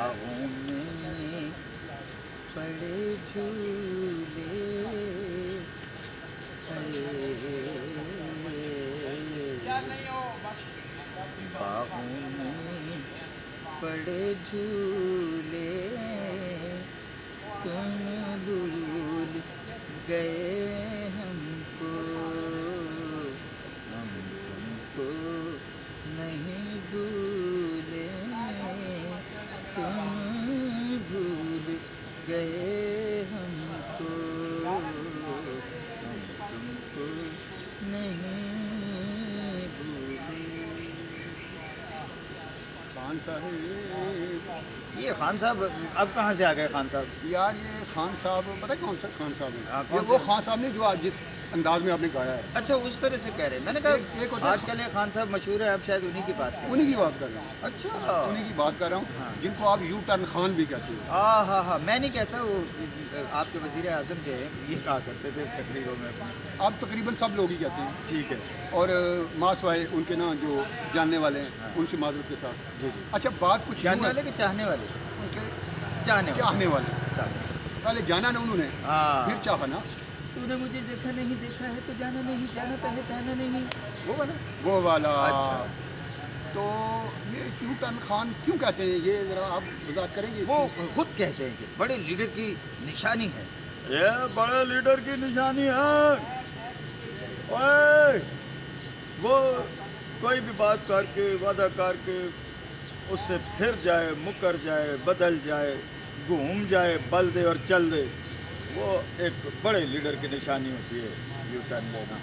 باغوں میں پڑے جھولے باغوں میں پڑے جھولے تم بھول گئے ہم کو ہم تم کو نہیں بھولے تم بھول گئے ہم کو ہم تم کو نہیں بھولے. خان صاحب یہ خان صاحب اب کہاں سے آ گئے خان صاحب؟ یار یہ خان صاحب پتہ کون سا خان صاحب ہاں، ہے؟ کون یہ وہ سا؟ خان صاحب نے جو آج جس انداز میں آپ نے گایا ہے اچھا اس طرح سے کہہ رہے ہیں. میں نے ایک ہوتا کہا ہے آج کل یہ خان صاحب مشہور ہے، اب شاید انہی کی بات کریں. انہی کی بات کر رہا ہوں اچھا انہی کی بات کر رہا ہوں ہاں. جن کو آپ یو ٹرن خان بھی کہتے ہیں. ہاں میں نہیں کہتا، وہ آپ کے وزیر اعظم جو ہے یہ کہا کرتے تھے تقریروں میں. آپ تقریباً سب لوگ ہی کہتے ہیں. ٹھیک ہے. اور ماں سوائے ان کے نا جو جاننے والے ہیں ہاں. ان سے معذرت کے ساتھ. جی جی. اچھا بات کچھ یوں جاننے ہے والے کہ چاہنے والے؟ ان کے چاہنے والے پہلے جانا نا انہوں نے ہاں. پھر چاہا نا. تو نے مجھے دیکھا نہیں، دیکھا ہے تو جانا نہیں، جانا پہچانا نہیں، وہ والا. وہ والا. اچھا. تو یہ یو ٹرن خان کیوں کہتے ہیں یہ ذرا آپ وضاحت کریں گے؟ وہ خود کہتے ہیں کہ بڑے لیڈر کی نشانی ہے. یہ بڑے لیڈر کی نشانی ہے. اوئے وہ کوئی بھی بات کر کے وعدہ کر کے اس سے پھر جائے، مکر جائے، بدل جائے، گھوم جائے، بل دے اور چل دے، وہ ایک بڑے لیڈر کی نشانی ہوتی ہے یو ٹرن لینا.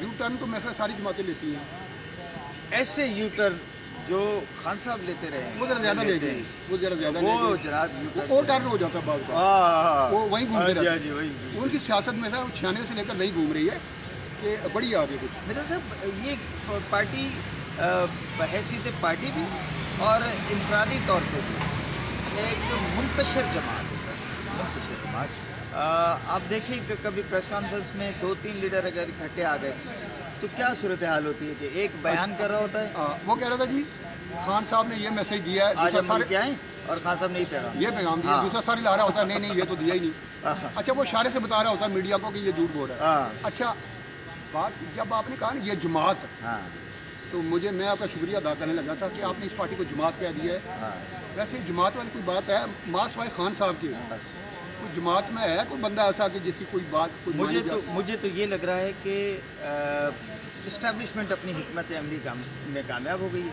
یو ٹرن تو میرے خیال ساری جماعتیں لیتی ہیں. ایسے یو ٹرن جو خان صاحب لیتے رہے ہیں وہ ذرا زیادہ لے گئے، وہ ذرا زیادہ لے وہ گئے. جناب یو وہ ٹرن او ٹرن ہو جاتا ہے بعض کا. وہ وہیں گھومتے رہتے ہیں. جی وہی. ان کی سیاست میں 96 سے لے کر وہی گھوم رہی ہے کہ بڑی آگے کچھ. میرا صاحب یہ پارٹی بحیثیت پارٹی بھی اور انفرادی طور پہ بھی ایک منتشر جماعت ہے سر، منتشر جماعت. آپ دیکھیں کہ کبھی پریس کانفرنس میں 2-3 لیڈر اگر اکٹھے آ گئے تو کیا صورتحال ہوتی ہے کہ ایک بیان کر رہا ہوتا ہے. وہ کہہ رہا تھا جی خان صاحب نے یہ میسج دیا ہے، آج دوسرا ہم سارے مل کے آئیں اور خان صاحب نے یہ پیغام دیا، ہاں. دوسرا سارے لا رہا ہوتا ہے نہیں یہ تو دیا ہی نہیں. اچھا وہ اشارے سے بتا رہا ہوتا ہے میڈیا کو کہ یہ جھوٹ بول رہا ہے. ہاں اچھا بات جب آپ نے کہا نا یہ جماعت، ہاں تو میں آپ کا شکریہ ادا کرنے لگا تھا کہ آپ نے اس پارٹی کو جماعت کہہ دیا ہے. ہاں. ویسے جماعت والی کوئی بات ہے ماں سوائے خان صاحب کی کوئی جماعت میں ہے کوئی بندہ ایسا کہ جس کی کوئی بات کوئی مانی جائے؟ مجھے تو یہ لگ رہا ہے کہ اسٹیبلشمنٹ اپنی حکمت عملی میں کامیاب ہو گئی ہے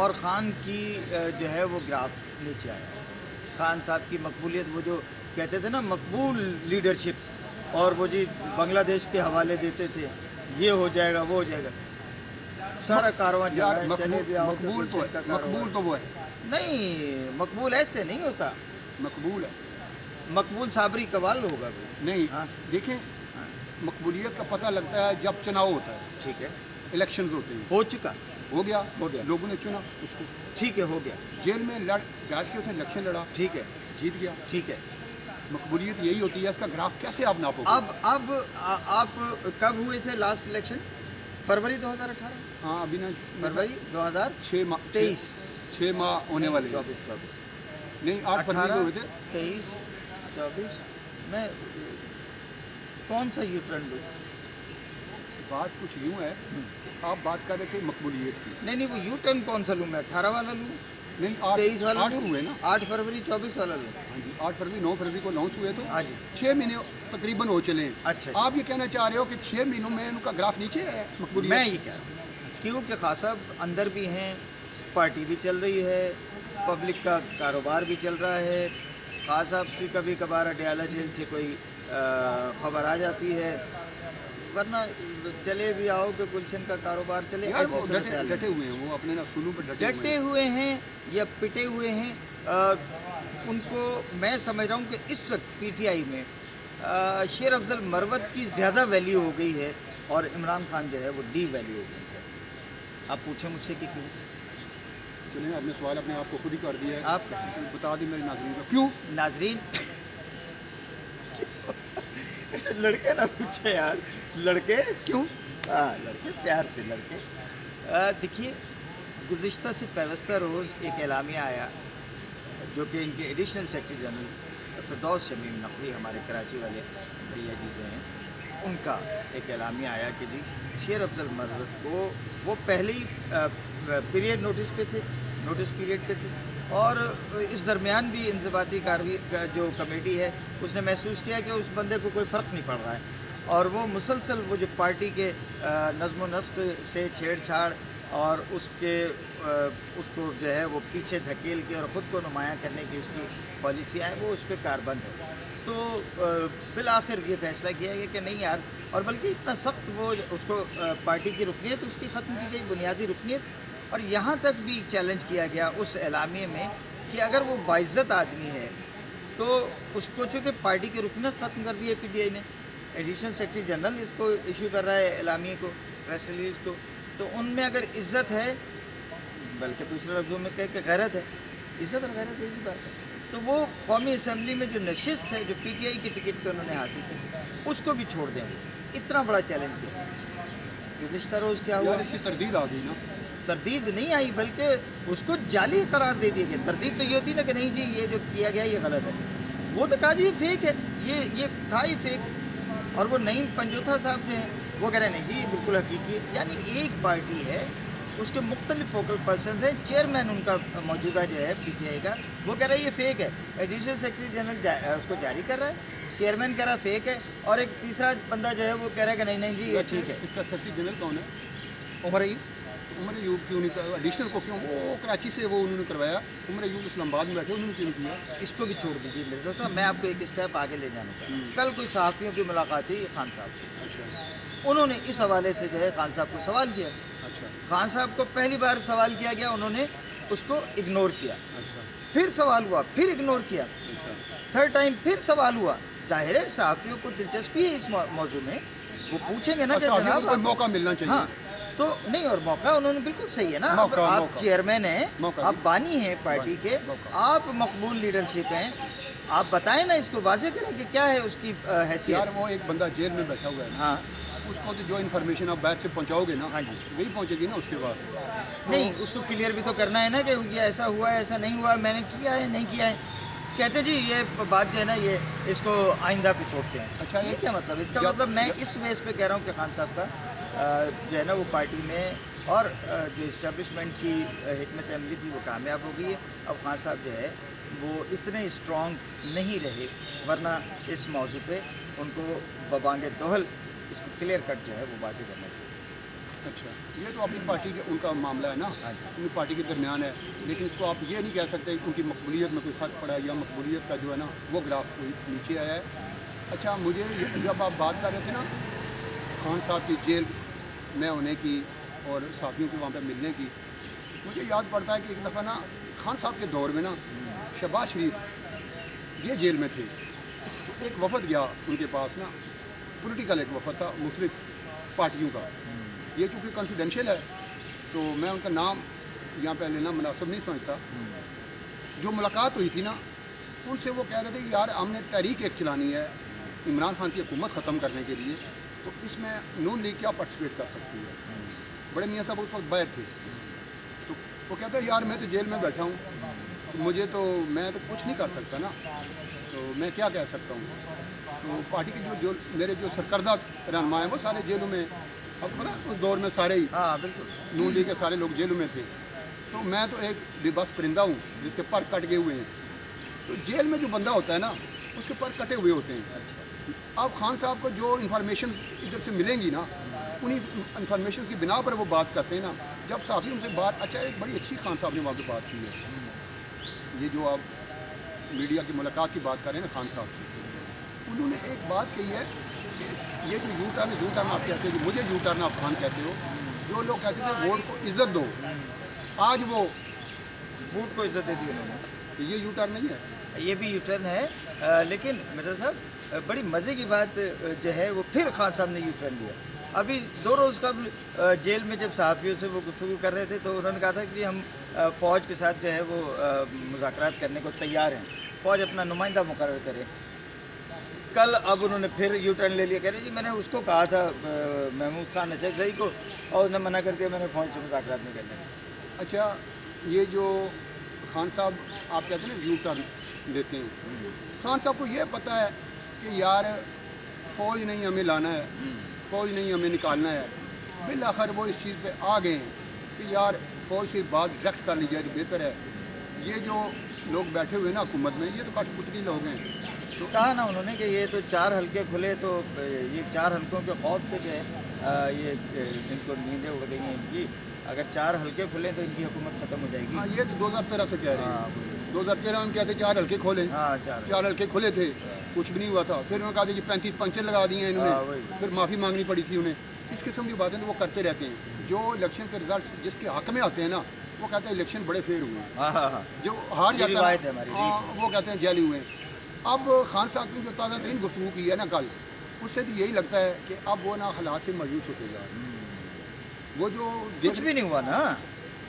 اور خان کی جو ہے وہ گراف نیچے آیا. خان صاحب کی مقبولیت، وہ جو کہتے تھے نا مقبول لیڈرشپ، اور وہ جی بنگلہ دیش کے حوالے دیتے تھے یہ ہو جائے گا وہ ہو جائے گا، سارا کارواں چل رہا ہے. چلے بھی آؤ کہ مقبول گلشن کا کاروبار. مقبول تو وہ ہے، نہیں، مقبول ایسے نہیں ہوتا. مقبول ہے مقبول صابری قوال ہوگا کوئی. نہیں. ہاں. دیکھیں مقبولیت کا پتہ لگتا ہے جب چناؤ ہوتا ہے، ٹھیک ہے، الیکشنز ہوتے ہیں. ہو چکا، ہو گیا ہو گیا. لوگوں نے چنا اس کو، ٹھیک ہے، ہو گیا. جیل میں بیٹھ کے اس نے الیکشن لڑا، ٹھیک ہے، جیت گیا. ٹھیک ہے. مقبولیت یہی ہوتی ہے. اس کا گراف کیسے آپ ناپو گے؟ اب آپ کب ہوئے تھے لاسٹ الیکشن؟ فروری 2018. ہاں ابھی نا فروری 2023. 6 ماہ ہونے والے ہیں. 24 نہیں 8 فروری کو ہوئے تھے. 23 24 میں کون سا یو ٹرن لوں؟ بات کچھ یوں ہے، آپ بات کر رہے تھے مقبولیت کی. نہیں وہ یو ٹرن کون سا لوں میں؟ 18 والا لوں؟ نہیں 23 والا 8 لوں؟ ہوئے نا. 8 فروری 24 والا لوں؟ ہاں جی 8 فروری 9 فروری کو اناؤنس ہوئے تو ہاں جی. 6 مہینے تقریباً ہو چلے ہیں. اچھا آپ یہ کہنا چاہ رہے ہو کہ 6 مہینوں میں ان کا گراف نیچے ہے مقبولیت؟ میں یہ کہہ رہا ہوں کیونکہ خاص صاحب اندر بھی ہیں، پارٹی بھی چل رہی ہے، پبلک کا کاروبار بھی چل رہا ہے. خاص صاحب کی کبھی کبھار اڈیالہ جیل سے کوئی خبر آ جاتی ہے، ورنہ چلے بھی آؤ کہ گلشن کا کاروبار چلے. یار وہ ڈٹے ہوئے ہیں، وہ اپنے اصولوں پہ ڈٹے ہوئے ہیں یا پٹے ہوئے ہیں. ان کو میں سمجھ رہا ہوں کہ اس وقت پی ٹی آئی میں شیر افضل مروت کی زیادہ ویلیو ہو گئی ہے اور عمران خان جو ہے وہ ڈی ویلیو ہو گئی ہے. آپ پوچھیں مجھ سے کہ کیوں؟ چلیں آپ نے سوال اپنے آپ کو خود ہی کر دیا ہے. آپ بتا دیں میرے ناظرین کو کیوں. ناظرین لڑکے نہ پوچھے یار، لڑکے کیوں؟ ہاں لڑکے پیار سے لڑکے. دیکھیے گزشتہ سے پیوستہ روز ایک اعلامیہ آیا जो कि इनके एडिशनल सेक्रेटरी जनरल फिरदौस शमीम नकवी हमारे कराची वाले भैया जी जो हैं, उनका एक एलामिया आया कि जी शेर अफजल मरवत को वो पहले ही पीरियड नोटिस पीरियड पे थे, और इस दरमियान भी इंज़बाती कार्रवाई का जो कमेटी है उसने महसूस किया कि उस बंदे को कोई फ़र्क नहीं पड़ रहा है, और वो मुसलसल वो जो पार्टी के नज़्म नस्क से छेड़छाड़ और उसको जो है वो पीछे धकेल के और ख़ुद को नुमायाँ करने की उसकी पॉलिसियाँ हैं, वो उस पर कारबंद है। तो बिल आखिर ये फ़ैसला किया गया कि नहीं यार, और बल्कि इतना सख्त वो उसको पार्टी की रुकनीत उसकी ख़त्म की गई, बुनियादी रुकनीत, और यहाँ तक भी चैलेंज किया गया उस एलामिये में कि अगर वो बाइज़्ज़त आदमी है तो उसको चूँकि पार्टी की रुकनीत ख़त्म कर दी है PTI ने, एडिशनल सेक्रेटरी जनरल इसको इशू कर रहा है एलामिये को, प्रेस रिलीज़ को, तो उनमें अगर इज़्ज़त है, बल्कि दूसरे लफ्ज़ों में कह के गैरत है, इज़्ज़त और गैरत एक ही बात है, तो वो कौमी असम्बली में जो नशिस्त है जो PTI की टिकट पे उन्होंने हासिल की उसको भी छोड़ देंगे। इतना बड़ा चैलेंज किया। गुज़िश्ता रोज़ क्या हुआ, यार इसकी तरदीद आ गई ना। तरदीद नहीं आई बल्कि उसको जाली करार दे दिया गया। तरदीद तो ये होती ना कि नहीं जी ये जो किया गया ये गलत है, वो तो कहा जी ये फेक है, ये था ही फेक, और वो नईम पंजोथा साहब जो हैं वो कह रहे हैं नहीं जी ये बिल्कुल हकीकी है। यानी एक पार्टी है, उसके मुख्तलिफ फोकल पर्सन हैं, चेयरमैन उनका मौजूदा जो है PTI का वो कह रहा है ये फेक है, एडिशनल सेक्रेटरी जनरल उसको जारी कर रहा है, चेयरमैन कह रहा है फेक है, और एक तीसरा बंदा जो है वो कह रहा है कि नहीं नहीं जी ये ठीक है। इसका सेक्रेटरी जनरल कौन है? उमर अयूब। उमर अयूब क्यों नहीं, एडिशनल को क्यों, वो कराची से वो उन्होंने करवाया, उमर अयूब इस्लामाबाद में बैठे, उन्होंने क्यों नहीं किया? इसको भी छोड़ दीजिए मिर्ज़ा साहब, मैं आपको एक स्टेप आगे ले जाना चाहता हूँ। कल कोई सहाफ़ियों की मुलाकात हुई खान साहब से, अच्छा उन्होंने इस हवाले से जो है खान साहब को सवाल किया। अच्छा खान साहब को पहली बार सवाल किया गया, उन्होंने उसको इग्नोर किया, अच्छा फिर सवाल हुआ, फिर इग्नोर किया, अच्छा थर्ड टाइम फिर सवाल हुआ। जाहिर है सहाफ़ियों को दिलचस्पी है इस मौजू में, वो पूछेंगे ना कि अच्छा, जनाब कोई मौका मिलना चाहिए। हाँ तो नहीं, और मौका उन्होंने बिल्कुल सही है ना, अब मौका, आप मौका। चेयरमैन हैं, मौका आप जी। बानी हैं पार्टी के, मौका। आप मकबूल लीडरशिप हैं, आप बताएं ना, इसको वाज़ेह करें कि क्या है उसकी यार हैसियत। वो एक बंदा जेल में बैठा हुआ है, हाँ उसको तो जो इन्फॉर्मेशन आप बाहर से पहुंचाओगे ना, हाँ जी। वही पहुंचेगी ना उसके पास। नहीं, उसको क्लियर भी तो करना है ना कि ये ऐसा हुआ है, ऐसा नहीं हुआ है, मैंने किया है, नहीं किया है। कहते जी ये बात जो है ना ये इसको आइंदा पे छोड़ते हैं। अच्छा, ये क्या मतलब, इसका मतलब मैं इस बेस पे कह रहा हूँ कि खान साहब का जो है ना वो पार्टी में और जो इस्टेब्लिशमेंट की हिकमत अमली थी वो कामयाब हो गई है। अब खान साहब जो है वो इतने स्ट्रॉन्ग नहीं रहे, वरना इस मौजू पे उनको बबांगे दोहल इसको क्लियर कट जो है वो बाजी करना चाहिए। अच्छा, ये तो अपनी पार्टी के उनका मामला है ना, उनकी पार्टी के दरमियान है, लेकिन इसको आप ये नहीं कह सकते कि उनकी मकबूलियत में कोई फ़र्क पड़ा या मकबूलियत का जो है ना वो ग्राफ कोई नीचे आया है। अच्छा, मुझे जब आप बात कर रहे थे ना खान साहब की जेल में होने की और साथियों के वहाँ पे मिलने की, मुझे याद पड़ता है कि एक दफ़ा ना खान साहब के दौर में ना शहबाज शरीफ ये जेल में थे, तो एक वफद गया उनके पास ना, पॉलिटिकल एक वफद था मुख्तलिफ पार्टियों का, ये चूँकि कॉन्फिडेंशियल है तो मैं उनका नाम यहाँ पे लेना मुनासिब नहीं समझता। जो मुलाकात हुई थी ना उनसे वो कह रहे थे कि यार हमने तहरीक एक चलानी है इमरान खान की हुकूमत ख़त्म करने के लिए, तो इसमें नून लीग क्या पार्टिसिपेट कर सकती है। बड़े मियाँ साहब उस वक्त बाहर थे, तो वो कहते हैं यार मैं तो जेल में बैठा हूँ, मुझे तो मैं तो कुछ नहीं कर सकता ना, तो मैं क्या कह सकता हूँ। तो पार्टी के जो मेरे जो सरकर्दा रहनुमा हैं वो सारे जेलों में, अब पता उस दौर में सारे ही हाँ बिल्कुल नून लीग के सारे लोग जेलों में थे, तो मैं तो एक बेबस परिंदा हूँ जिसके पर कट गए हुए हैं। तो जेल में जो बंदा होता है ना उसके पर कटे हुए होते हैं। अब खान साहब को जो इन्फॉर्मेशन इधर से मिलेंगी ना, उन्हीं इन्फॉर्मेशन की बिना पर वो बात करते हैं ना। जब साथी उनसे बात, अच्छा एक बड़ी अच्छी खान साहब ने वहाँ पर बात की है, ये जो आप मीडिया की मुलाकात की बात कर रहे हैं ना खान साहब से, उन्होंने एक बात कही है कि ये जो यू टर्न आप कहते हो, मुझे यू टर्न आप खान कहते हो, जो लोग कहते थे वोट को इज्जत दो, आज वो वोट को इज्जत दे दी उन्होंने, तो ये यू टर्न नहीं है, ये भी यूटर्न है। लेकिन मिर्ज़ा साहब बड़ी मज़े की बात जो है वो फिर खान साहब ने यूटर्न लिया। अभी 2 रोज़ कबल जेल में जब सहाफ़ियों से वो गुफ्तगू कर रहे थे तो उन्होंने कहा था कि हम फ़ौज के साथ जो है वो मुज़ाकरात करने को तैयार हैं, फ़ौज अपना नुमाइंदा मुकर्रर करे। कल अब उन्होंने फिर यू टर्न ले लिया, कह रहे जी मैंने उसको कहा था महमूद खान अचकज़ई को, और उसने मना कर दिया, मैंने फ़ौज से मुज़ाकरात नहीं करने। अच्छा ये जो खान साहब आप कहते हैं ना यू टर्न लेते हैं। खान साहब को ये पता है कि यार फ़ौज नहीं हमें लाना है, फ़ौज नहीं हमें निकालना है। बिल आखिर वो इस चीज़ पे आ गए हैं कि यार फ़ौज से बात डायरेक्ट कर ली जाए तो बेहतर है। ये जो लोग बैठे हुए हैं ना हुकूमत में, ये तो कठपुतली लोग हैं। तो कहा ना उन्होंने कि ये तो 4 हलके खुले तो ये 4 हलकों के खौफ से जो है ये इनको नींदें उड़ गई हैं इनकी। अगर 4 हलके खुले तो इनकी हुकूमत ख़त्म हो जाएगी। हाँ, ये तो 2013 से कह रहे हाँ, हैं। 2013 में कहते 4 हल्के खोले, हाँ 4 4 हल्के खुले थे, कुछ भी नहीं हुआ था। फिर उन्होंने कहा था जी 35 पंचर लगा दिए हैं हाँ, इन्होंने, वही। फिर माफ़ी मांगनी पड़ी थी उन्हें। इस किस्म की बातें तो वो करते रहते हैं। जो इलेक्शन के रिजल्ट जिसके हक में आते हैं ना, वो कहते हैं इलेक्शन बड़े फेयर हुए हैं। हाँ हाँ हाँ जो हार ये जाता रिवायत है है हमारी, हाँ, वो कहते हैं जैली हुए हैं। अब खान साहब की जो ताज़ा तरीन गुफ्तगू की है ना कल, उससे तो यही लगता है कि अब वो ना हालात से मायूस होते जा रहे हैं। वो जो कुछ भी नहीं हुआ ना।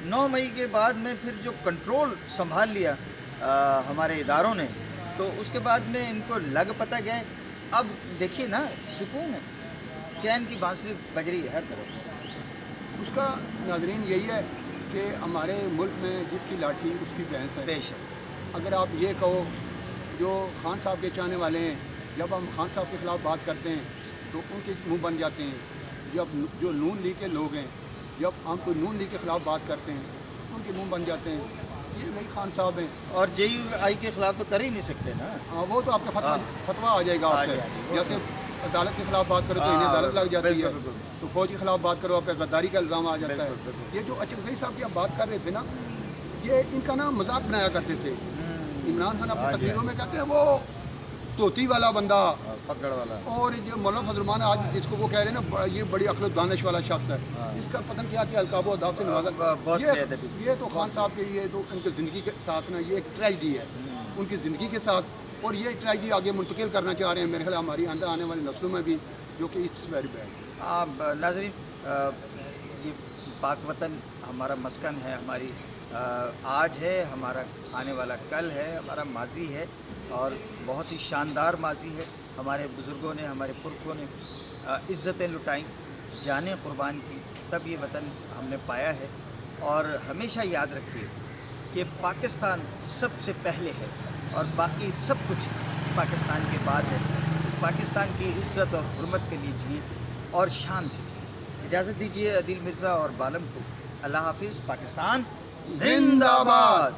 9 मई के बाद में फिर जो कंट्रोल संभाल लिया हमारे इदारों ने, तो उसके बाद में इनको लग पता गया। अब देखिए ना, सुकून है, चैन की बांसुरी बज रही है हर तरफ। उसका नाजरीन यही है कि हमारे मुल्क में जिसकी लाठी उसकी भैंस है। बेशक अगर आप ये कहो, जो खान साहब के चाहने वाले हैं, जब हम खान साहब के ख़िलाफ़ बात करते हैं तो उनके मुंह बन जाते हैं। जब जो नून लीग के लोग हैं, जब हम कोई नून लीग के ख़िलाफ़ बात करते हैं उनके मुंह बन जाते हैं। ये वही खान साहब हैं। और JUI के खिलाफ तो कर ही नहीं सकते ना। वो तो आपका फतवा आ जाएगा आ आपसे। जाएगा। जैसे अदालत के ख़िलाफ़ बात करो तो इन्हें हाँ, अदालत लग जाती है, बिल्कुल, बिल्कुल। तो फ़ौज के ख़िलाफ़ बात करो आपका गद्दारी का इल्ज़ाम आ जाता बिल्कुल, है। बिल्कुल। ये जो अचकज़ई साहब की आप बात कर रहे थे ना, ये इनका ना मजाक बनाया करते थे। इमरान खान अपनी हाँ जी, तकरीरों में कहते हैं वो तोती वाला बंदा, पकड़ वाला। और जो मौलाना फजलमान आज जिसको वो कह रहे हैं ना ये बड़ी अक्ल दानिश वाला शख्स है, हाँ। इसका पतन क्या कि अलकाबो अदाब से नवाजा। बहुत बेअदबी। ये तो खान साहब के ये तो उनकी ज़िंदगी के साथ ना ये एक ट्रेजिडी है उनकी ज़िंदगी के साथ, और ये ट्रेजिडी आगे मुंतकिल करना चाह रहे हैं मेरे ख्याल हमारी आने वाली नस्लों में भी, जो कि इट्स वेरी बैड। नाज़रीन, ये पाक वतन हमारा मस्कन है, हमारी आज है, हमारा आने वाला कल है, हमारा माजी है, और बहुत ही शानदार माजी है। हमारे बुज़ुर्गों ने, हमारे पुरखों ने इज़्ज़तें लुटाई, जानें कुर्बान की, तब ये वतन हमने पाया है। और हमेशा याद रखिए कि पाकिस्तान सबसे पहले है और बाकी सब कुछ पाकिस्तान के बाद है। पाकिस्तान की इज़्ज़त और हुर्मत के लिए जिए और शान से जिए। इजाज़त दीजिए अदील मिर्ज़ा और बालम को। अल्लाह हाफिज़। पाकिस्तान जिंदाबाद।